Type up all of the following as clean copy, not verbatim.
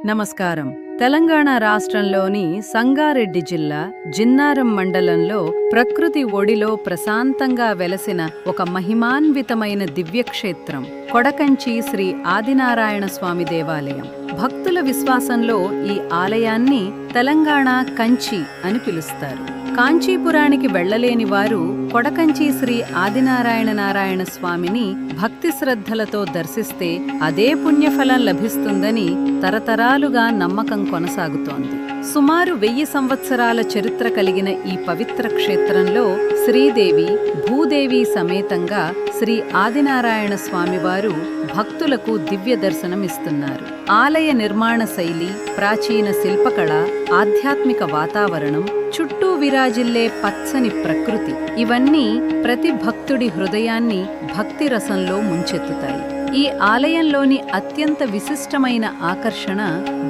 నమస్కారం. తెలంగాణ రాష్ట్రంలోని సంగారెడ్డి జిల్లా జిన్నారం మండలంలో ప్రకృతి ఒడిలో ప్రశాంతంగా వెలసిన ఒక మహిమాన్వితమైన దివ్యక్షేత్రం కొడకంచి శ్రీ ఆదినారాయణ స్వామి దేవాలయం. భక్తుల విశ్వాసంలో ఈ ఆలయాన్ని తెలంగాణ కంచి అని పిలుస్తారు. కాంచీపురానికి వెళ్లలేని వారు కొడకంచి శ్రీ ఆదినారాయణ స్వామిని భక్తి శ్రద్ధలతో దర్శిస్తే అదే పుణ్యఫలం లభిస్తుందని తరతరాలుగా నమ్మకం కొనసాగుతోంది. సుమారు 1000 సంవత్సరాల చరిత్ర కలిగిన ఈ పవిత్ర క్షేత్రంలో శ్రీదేవి, భూదేవి సమేతంగా శ్రీ ఆదినారాయణ స్వామివారు భక్తులకు దివ్య దర్శనమిస్తున్నారు. ఆలయ నిర్మాణ శైలి, ప్రాచీన శిల్పకళ, ఆధ్యాత్మిక వాతావరణం, చుట్టూ విరాజిల్లే పచ్చని ప్రకృతి ఇవన్నీ ప్రతి భక్తుడి హృదయాన్ని భక్తి రసంలో ముంచెత్తుతాయి. ఈ ఆలయంలోని అత్యంత విశిష్టమైన ఆకర్షణ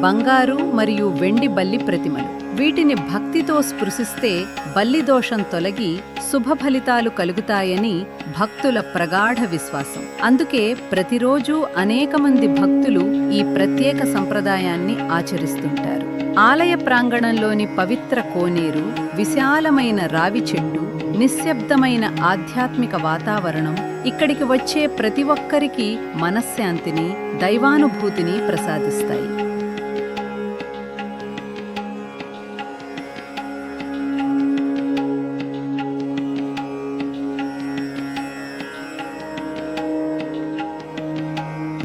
బంగారు మరియు వెండి బల్లి ప్రతిమలు. వీటిని భక్తితో స్పృశిస్తే బల్లిదోషం తొలగి శుభ ఫలితాలు కలుగుతాయని భక్తుల ప్రగాఢ విశ్వాసం. అందుకే ప్రతిరోజు అనేక మంది భక్తులు ఈ ప్రత్యేక సంప్రదాయాన్ని ఆచరిస్తుంటారు. ఆలయ ప్రాంగణంలోని పవిత్ర కోనేరు, విశాలమైన రావి చెట్టు, నిశ్శబ్దమైన ఆధ్యాత్మిక వాతావరణం ఇక్కడికి వచ్చే ప్రతి ఒక్కరికి మనశ్శాంతిని, దైవానుభూతిని ప్రసాదిస్తాయి.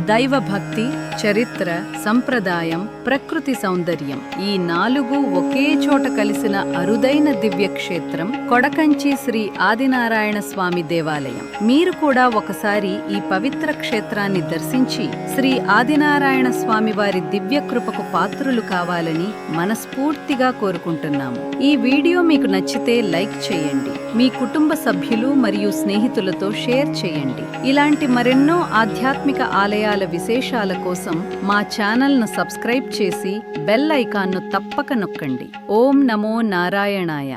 దైవభక్తి, చరిత్ర, సంప్రదాయం, ప్రకృతి సౌందర్యం ఈ 4 ఒకే చోట కలిసిన అరుదైన దివ్యక్షేత్రం కొడకంచి శ్రీ ఆదినారాయణ స్వామి దేవాలయం. మీరు కూడా ఒకసారి ఈ పవిత్ర క్షేత్రాన్ని దర్శించి శ్రీ ఆదినారాయణ స్వామి వారి దివ్య కృపకు పాత్రులు కావాలని మనస్ఫూర్తిగా కోరుకుంటున్నాము. ఈ వీడియో మీకు నచ్చితే లైక్ చేయండి, మీ కుటుంబ సభ్యులు మరియు స్నేహితులతో షేర్ చేయండి. ఇలాంటి మరెన్నో ఆధ్యాత్మిక ఆలయాల విశేషాల కోసం మా ఛానల్ను సబ్స్క్రైబ్ చేసి బెల్ ఐకాన్ను తప్పక నొక్కండి. ఓం నమో నారాయణాయ.